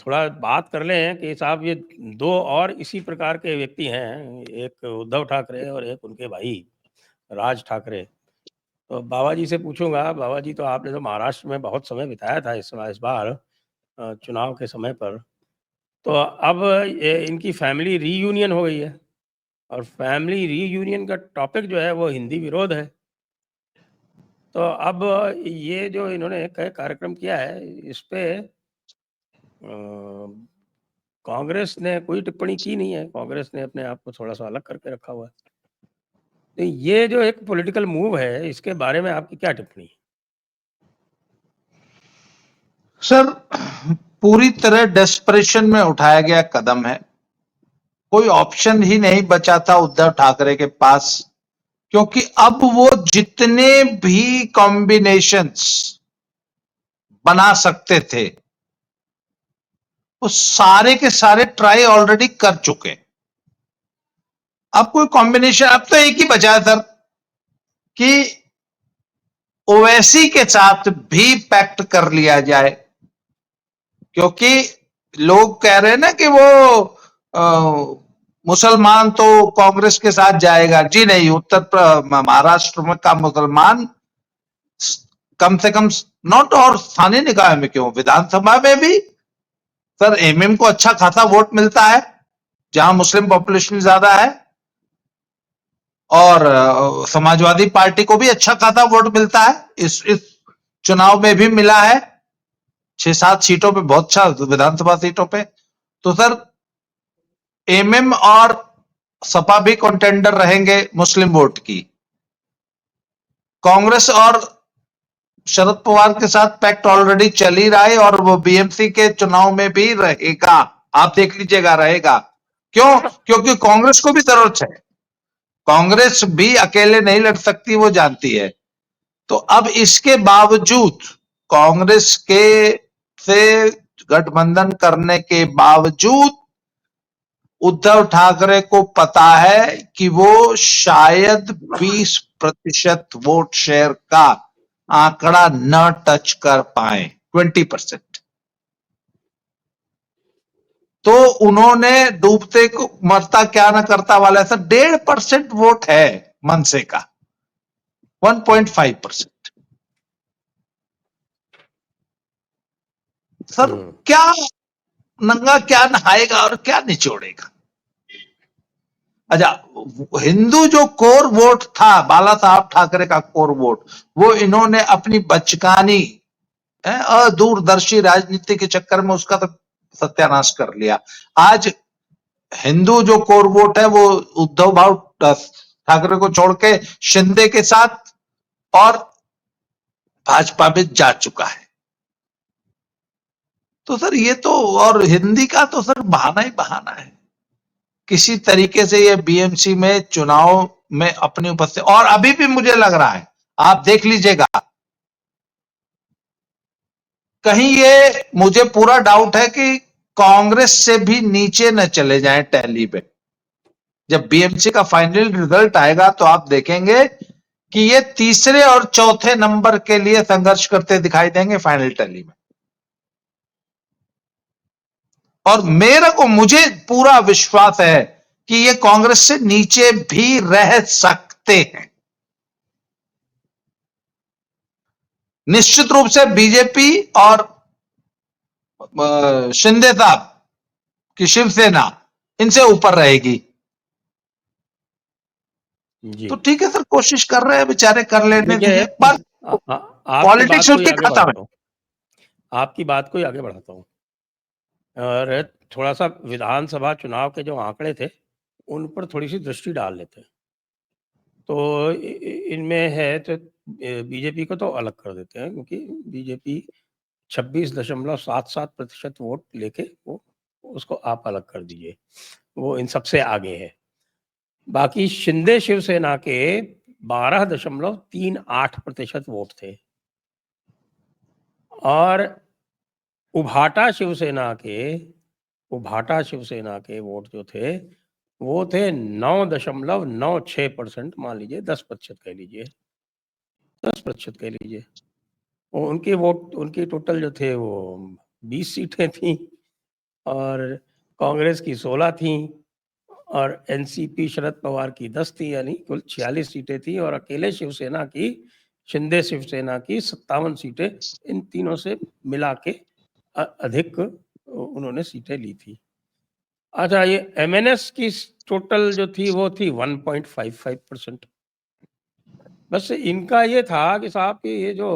थोड़ा बात कर लें कि साहब ये 2 और इसी प्रकार के व्यक्ति हैं, एक उद्धव ठाकरे और एक उनके भाई राज ठाकरे। तो बाबा जी से पूछूँगा, बाबा जी तो आपने तो महाराष्ट्र में बहुत समय बिताया था इस बार चुनाव के समय पर। तो अब ये इनकी फैमिली रीयूनियन हो गई है और फैमिली रीयूनियन का टॉपिक जो है वो हिंदी विरोध है। तो अब ये जो इन्होंने कार्यक्रम किया है इस पे कांग्रेस ने कोई टिप्पणी की नहीं है, कांग्रेस ने अपने आप को थोड़ा-सा अलग करके रखा हुआ है। तो ये जो एक पॉलिटिकल मूव है, इसके बारे में आपकी क्या टिप्पणी है? सर, पूरी तरह डेस्परेशन में उठाया गया कदम है। कोई ऑप्शन ही नहीं बचा था उद्धव ठाकरे के पास, क्योंकि अब वो जितने भी कॉम्बिनेशंस बना सकते थे वो सारे के सारे ट्राई ऑलरेडी कर चुके। अब कोई कॉम्बिनेशन, अब तो एक ही बचा है सर कि ओवैसी के साथ भी पैक्ट कर लिया जाए, क्योंकि लोग कह रहे हैं ना कि वो मुसलमान तो कांग्रेस के साथ जाएगा। जी नहीं, महाराष्ट्र में का मुसलमान कम से कम नॉट और स्थानीय निकाय में क्यों, विधानसभा में भी सर एमएम को अच्छा खासा वोट मिलता है जहां मुस्लिम पॉपुलेशन ज्यादा है, और समाजवादी पार्टी को भी अच्छा खासा वोट मिलता है। इस चुनाव में भी मिला है 6-7 सीटों पे, बहुत अच्छा विधानसभा सीटों पे। तो सर एमएम और सपा भी कंटेंडर रहेंगे मुस्लिम वोट की। कांग्रेस और शरद पवार के साथ पैक्ट ऑलरेडी चल ही रहा है और वो बीएमसी के चुनाव में भी रहेगा, आप देख लीजिएगा, रहेगा। क्यों? क्योंकि कांग्रेस को भी जरूरत है, कांग्रेस भी अकेले नहीं लड़ सकती, वो जानती है। तो अब इसके बावजूद कांग्रेस के से गठबंधन करने के बावजूद उद्धव ठाकरे को पता है कि वो शायद 20% वोट शेयर का आंकड़ा न टच कर पाए, 20%। तो उन्होंने डूबते को मरता क्या न करता वाला सर 1.5% वोट है मनसे का, 1.5%। सर क्या नंगा क्या नहाएगा और क्या निचोड़ेगा। अच्छा, हिंदू जो कोर वोट था बाला साहब ठाकरे का कोर वोट, वो इन्होंने अपनी बचकानी अदूरदर्शी राजनीति के चक्कर में उसका तो सत्यानाश कर लिया। आज हिंदू जो कोर वोट है वो उद्धव भाव ठाकरे को छोड़ के शिंदे के साथ और भाजपा में जा चुका है। तो सर ये तो, और हिंदी का तो सर बहाना ही बहाना है। किसी तरीके से ये बीएमसी में चुनाव में अपनी उपस्थिति, और अभी भी मुझे लग रहा है, आप देख लीजिएगा, कहीं ये मुझे पूरा डाउट है कि कांग्रेस से भी नीचे न चले जाएं टैली पे। जब बीएमसी का फाइनल रिजल्ट आएगा तो आप देखेंगे कि ये तीसरे और चौथे नंबर के लिए संघर्ष करते दिखाई देंगे फाइनल टैली में। और मुझे पूरा विश्वास है कि ये कांग्रेस से नीचे भी रह सकते हैं। निश्चित रूप से बीजेपी और शिंदे साहब की शिवसेना इनसे ऊपर रहेगी। तो ठीक है सर, कोशिश कर रहे हैं बेचारे, कर लेने दीजिए, पर पॉलिटिक्स उसकी खत्म है। आपकी बात को ही आगे बढ़ाता हूँ और थोड़ा सा विधानसभा चुनाव के जो आंकड़े थे उन पर थोड़ी सी दृष्टि डाल लेते हैं। तो इनमें है तो बीजेपी को तो अलग कर देते हैं, क्योंकि बीजेपी 26.77% वोट लेके वो उसको आप अलग कर दीजिए, वो इन सबसे आगे है। बाकी शिंदे शिवसेना के 12.38% वोट थे और उभाटा शिवसेना के वोट जो थे वो थे 9.96%, मान लीजिए 10% कह लीजिए, 10% कह लीजिए। उनके वोट, उनके टोटल जो थे वो 20 सीटें थी और कांग्रेस की 16 थी और एनसीपी शरद पवार की 10 थी, यानी कुल 46 सीटें थी और अकेले शिवसेना की, शिंदे शिवसेना की 57 सीटें इन तीनों से मिला के अधिक उन्होंने सीटें ली थी। अच्छा, ये एमएनएस की टोटल जो थी वो थी 1.55%। बस इनका ये था कि साहब कि ये जो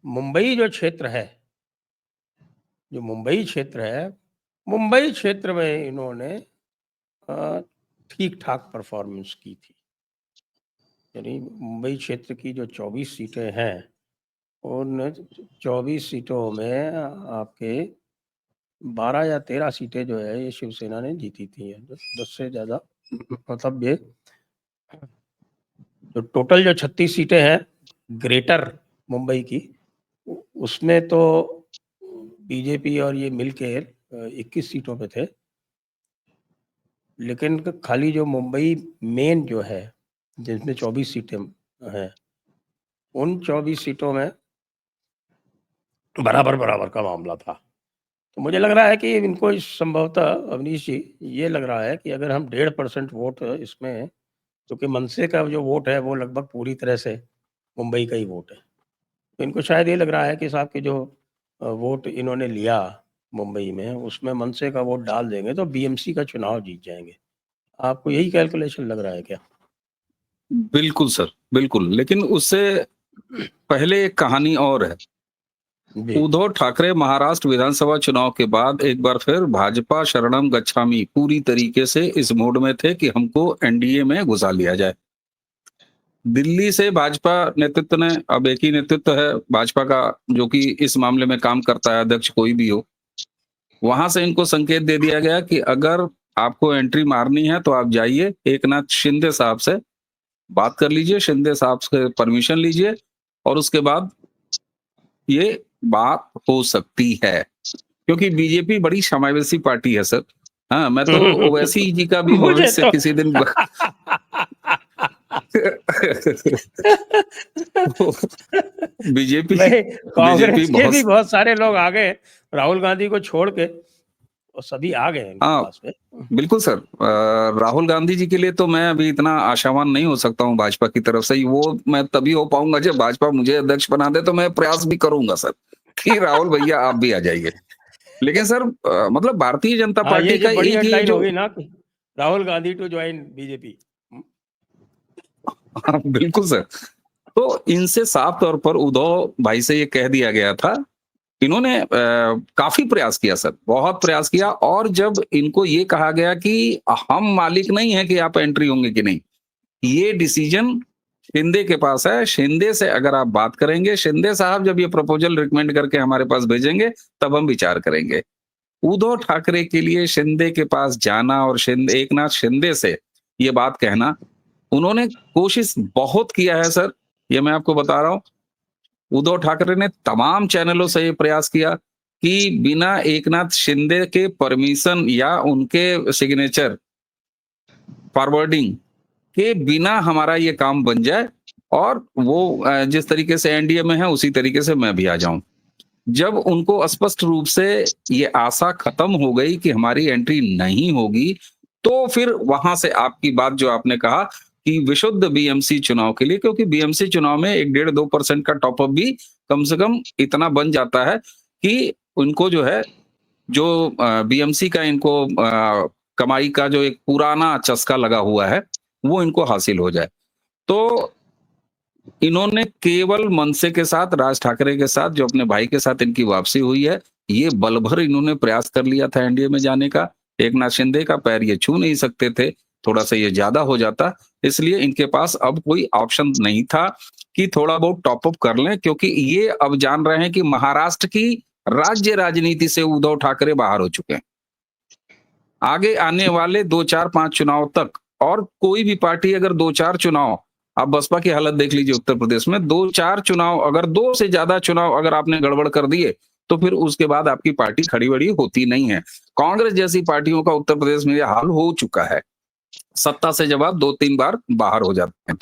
मुंबई जो क्षेत्र है, जो मुंबई क्षेत्र है, मुंबई क्षेत्र में इन्होंने ठीक ठाक परफॉर्मेंस की थी। यानी मुंबई क्षेत्र की जो 24 सीटें हैं, उन 24 सीटों में आपके 12 या 13 सीटें जो है ये शिवसेना ने जीती थी। 10 से ज़्यादा, मतलब ये जो टोटल जो 36 सीटें हैं ग्रेटर मुंबई की, उसमें तो बीजेपी और ये मिलके 21 सीटों पे थे। लेकिन खाली जो मुंबई मेन जो है, जिसमें 24 सीटें हैं, उन 24 सीटों में बराबर का मामला था। तो मुझे लग रहा है कि इनको संभवतः, अवनीश जी, ये लग रहा है कि अगर हम 1.5% वोट इसमें, क्योंकि मनसे का जो वोट है वो लगभग पूरी तरह से मुंबई का ही वोट है, तो इनको शायद ये लग रहा है कि साहब के जो वोट इन्होंने लिया मुंबई में, उसमें मनसे का वोट डाल देंगे तो बीएमसी का चुनाव जीत जाएंगे। आपको यही कैलकुलेशन लग रहा है क्या? बिल्कुल सर, बिल्कुल। लेकिन उससे पहले एक कहानी और है। उद्धव ठाकरे महाराष्ट्र विधानसभा चुनाव के बाद एक बार फिर भाजपा शरणम गच्छामि पूरी तरीके से इस मोड में थे कि हमको एनडीए में घुसा लिया जाए। दिल्ली से भाजपा नेतृत्व ने, अब एक ही नेतृत्व है भाजपा का जो कि इस मामले में काम करता है, अध्यक्ष कोई भी हो, वहां से इनको संकेत दे दिया गया कि अगर आपको एंट्री मारनी है तो आप जाइए, एकनाथ शिंदे साहब से बात कर लीजिए, शिंदे साहब से परमिशन लीजिए और उसके बाद ये बात हो सकती है। क्योंकि बीजेपी बड़ी समावेशी पार्टी है सर। हाँ, मैं तो ओवैसी जी का भी मुझे भविष्य तो किसी दिन बीजेपी नहीं, कांग्रेस के भी बहुत, बहुत सारे लोग आ गए राहुल गांधी को छोड़ के, और सभी आ गए इनके हाँ पास में। बिल्कुल सर। राहुल गांधी जी के लिए तो मैं अभी इतना आशावान नहीं हो सकता हूँ भाजपा की तरफ से। वो मैं तभी हो पाऊंगा जब भाजपा मुझे अध्यक्ष बना दे, तो मैं प्रयास भी करूंगा सर कि राहुल भैया आप भी आ जाइए। लेकिन सर मतलब भारतीय जनता हाँ, पार्टी ये का बड़ी एक ये हेडलाइन जो होगी ना कि Rahul Gandhi to join BJP. हाँ, बिल्कुल सर। तो इनसे साफ तौर पर उद्धव भाई से ये कह दिया गया था। इन्होंने काफी प्रयास किया सर, बहुत प्रयास किया। और जब इनको ये कहा गया कि हम मालिक नहीं है कि आप एंट्री होंगे कि नहीं, ये डिसीजन शिंदे के पास है। शिंदे से अगर आप बात करेंगे, शिंदे साहब जब ये प्रपोजल रिकमेंड करके हमारे पास भेजेंगे, तब हम विचार करेंगे। उद्धव ठाकरे के लिए शिंदे के पास जाना और शिंदे, एकनाथ शिंदे से ये बात कहना, उन्होंने कोशिश बहुत किया है सर। ये मैं आपको बता रहा हूं, उद्धव ठाकरे ने तमाम चैनलों से ये प्रयास किया कि बिना एकनाथ शिंदे के परमिशन या उनके सिग्नेचर फॉरवर्डिंग के बिना हमारा ये काम बन जाए, और वो जिस तरीके से एनडीए में है उसी तरीके से मैं भी आ जाऊं। जब उनको स्पष्ट रूप से ये आशा खत्म हो गई कि हमारी एंट्री नहीं होगी, तो फिर वहां से आपकी बात जो आपने कहा कि विशुद्ध बीएमसी चुनाव के लिए, क्योंकि बीएमसी चुनाव में 1.5-2% का टॉपअप भी कम से कम इतना बन जाता है कि उनको जो है, जो बीएमसी का इनको कमाई का जो एक पुराना चस्का लगा हुआ है, वो इनको हासिल हो जाए। तो इन्होंने केवल मनसे के साथ, राज ठाकरे के साथ, जो अपने भाई के साथ इनकी वापसी हुई है, ये बल भर इन्होंने प्रयास कर लिया था एनडीए में जाने का। एकनाथ शिंदे का पैर ये छू नहीं सकते थे, थोड़ा सा ये ज्यादा हो जाता, इसलिए इनके पास अब कोई ऑप्शन नहीं था कि थोड़ा बहुत टॉपअप कर लें, क्योंकि ये अब जान रहे हैं कि महाराष्ट्र की राज्य राजनीति से उद्धव ठाकरे बाहर हो चुके हैं। आगे आने वाले 2-4-5 चुनाव तक, और कोई भी पार्टी अगर 2-4 चुनाव, आप बसपा की हालत देख लीजिए उत्तर प्रदेश में, 2-4 चुनाव, अगर 2 से ज्यादा चुनाव अगर आपने गड़बड़ कर दिए, तो फिर उसके बाद आपकी पार्टी खड़ी बड़ी होती नहीं है। कांग्रेस जैसी पार्टियों का उत्तर प्रदेश में यह हाल हो चुका है, सत्ता से जब आप 2-3 बार बाहर हो जाते हैं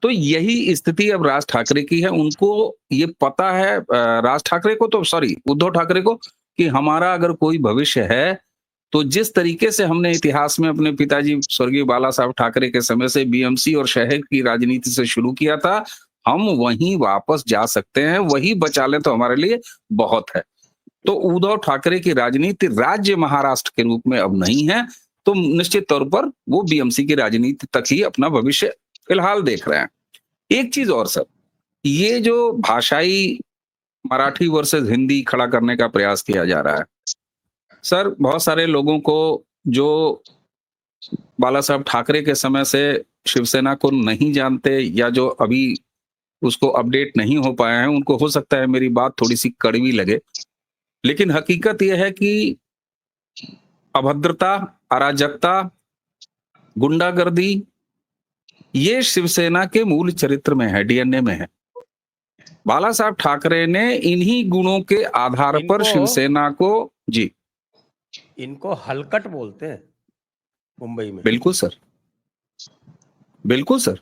तो यही स्थिति अब राज ठाकरे की है। उनको ये पता है, राज ठाकरे को तो, सॉरी, उद्धव ठाकरे को, कि हमारा अगर कोई भविष्य है तो जिस तरीके से हमने इतिहास में अपने पिताजी स्वर्गीय बाला साहब ठाकरे के समय से बीएमसी और शहर की राजनीति से शुरू किया था, हम वहीं वापस जा सकते हैं, वही बचा लें तो हमारे लिए बहुत है। तो उद्धव ठाकरे की राजनीति राज्य महाराष्ट्र के रूप में अब नहीं है, तो निश्चित तौर पर वो बीएमसी की राजनीति तक ही अपना भविष्य फिलहाल देख रहे हैं। एक चीज और सर, ये जो भाषाई मराठी वर्सेस हिंदी खड़ा करने का प्रयास किया जा रहा है, सर बहुत सारे लोगों को जो बाला साहब ठाकरे के समय से शिवसेना को नहीं जानते या जो अभी उसको अपडेट नहीं हो पाए हैं, उनको हो सकता है मेरी बात थोड़ी सी कड़वी लगे, लेकिन हकीकत यह है कि अभद्रता, अराजकता, गुंडागर्दी ये शिवसेना के मूल चरित्र में है, डीएनए में है। बाला साहब ठाकरे ने इन्हीं गुणों के आधार पर शिवसेना को जी इनको हलकट बोलते हैं मुंबई में। बिल्कुल सर, बिल्कुल सर।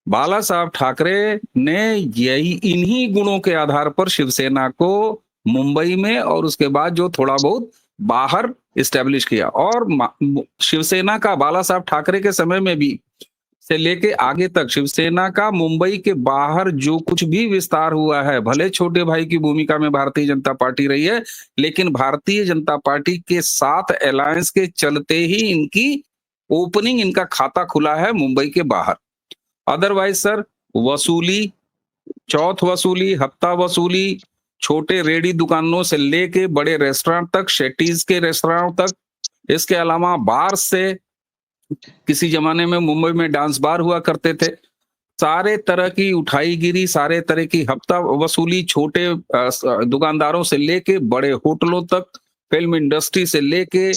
बाला साहब ठाकरे ने यही इन्हीं गुणों के आधार पर शिवसेना को मुंबई में और उसके बाद जो थोड़ा बहुत बाहर इस्टेब्लिश किया, और शिवसेना का बाला साहब ठाकरे के समय में भी से लेके आगे तक शिवसेना का मुंबई के बाहर जो कुछ भी विस्तार हुआ है, भले छोटे भाई की भूमिका में भारतीय जनता पार्टी रही है, लेकिन भारतीय जनता पार्टी के साथ अलायंस के चलते ही इनकी ओपनिंग, इनका खाता खुला है मुंबई के बाहर। अदरवाइज सर वसूली, चौथ वसूली, हफ्ता वसूली, छोटे रेडी दुकानों से लेके बड़े रेस्टोरेंट तक, शेट्टीज के रेस्टोरेंट तक, इसके अलावा बार से, किसी जमाने में मुंबई में डांस बार हुआ करते थे, सारे तरह की उठाईगिरी, सारे तरह की हफ्ता वसूली, छोटे दुकानदारों से लेके बड़े होटलों तक, फिल्म इंडस्ट्री से लेके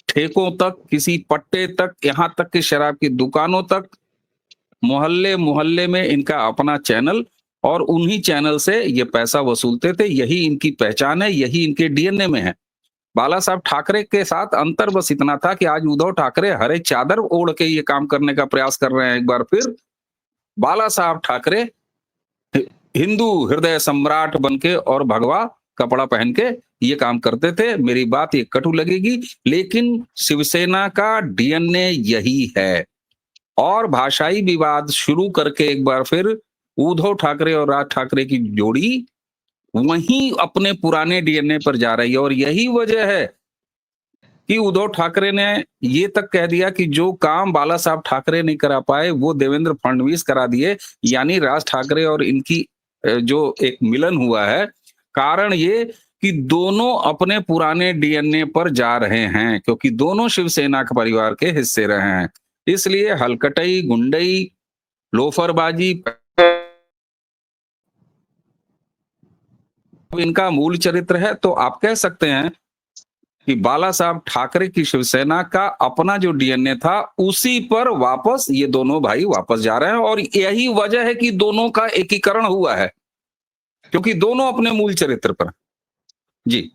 ठेकों तक, किसी पट्टे तक, यहाँ तक कि शराब की दुकानों तक, मोहल्ले मोहल्ले में इनका अपना चैनल, और उन्हीं चैनल से ये पैसा वसूलते थे। यही इनकी पहचान है, यही इनके डीएनए में है। बाला साहब ठाकरे के साथ अंतर बस इतना था कि आज उद्धव ठाकरे हरे चादर ओढ़ के ये काम करने का प्रयास कर रहे हैं। एक बार फिर बाला साहब ठाकरे हिंदू हृदय सम्राट बनके और भगवा कपड़ा पहन के ये काम करते थे। मेरी बात ये कटु लगेगी, लेकिन शिवसेना का डीएनए यही है। और भाषाई विवाद शुरू करके एक बार फिर उद्धव ठाकरे और राज ठाकरे की जोड़ी वहीं अपने पुराने डीएनए पर जा रही है। और यही वजह है कि उद्धव ठाकरे ने ये तक कह दिया कि जो काम बाला साहब ठाकरे नहीं करा पाए वो देवेंद्र फडणवीस करा दिए। यानी राज ठाकरे और इनकी जो एक मिलन हुआ है, कारण ये कि दोनों अपने पुराने डीएनए पर जा रहे हैं, क्योंकि दोनों शिवसेना के परिवार के हिस्से रहे हैं। इसलिए हलकटई, गुंडई, लोफरबाजी इनका मूल चरित्र है। तो आप कह सकते हैं कि बाला साहब ठाकरे की शिवसेना का अपना जो डीएनए था उसी पर वापस ये दोनों भाई वापस जा रहे हैं। और यही वजह है कि दोनों का एकीकरण हुआ है, क्योंकि दोनों अपने मूल चरित्र पर। जी